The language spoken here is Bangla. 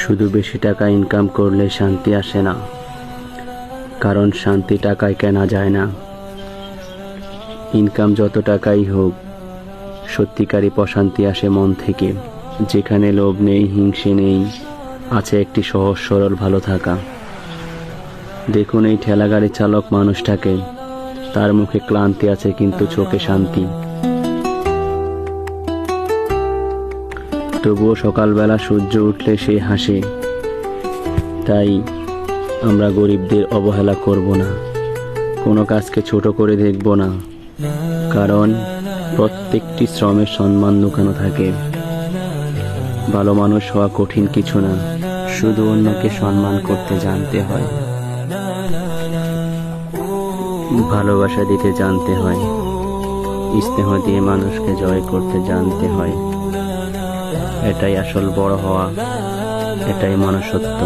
শুধু বেশি টাকা ইনকাম করলে শান্তি আসে না, কারণ শান্তি টাকায় কেনা যায় না। ইনকাম যত টাকাই হোক, সত্যিকারই প্রশান্তি আসে মন থেকে, যেখানে লোভ নেই, হিংসে নেই, আছে একটি সহজ সরল ভালো থাকা। দেখুন এই ঠেলাগাড়ি চালক মানুষটাকে, তার মুখে ক্লান্তি আছে কিন্তু চোখে শান্তি। তবুও সকালবেলা সূর্য উঠলে সে হাসে। তাই আমরা গরিবদের অবহেলা করব না, কোনো কাজকে ছোট করে দেখব না, কারণ প্রত্যেকটি শ্রমের সম্মান লুকানো থাকে। ভালো মানুষ হওয়া কঠিন কিছু না, শুধু অন্যকে সম্মান করতে জানতে হয়, ভালোবাসা দিতে জানতে হয়, স্নেহ দিয়ে মানুষকে জয় করতে জানতে হয়। এটাই আসল বড় হওয়া, এটাই মনুষ্যত্ব।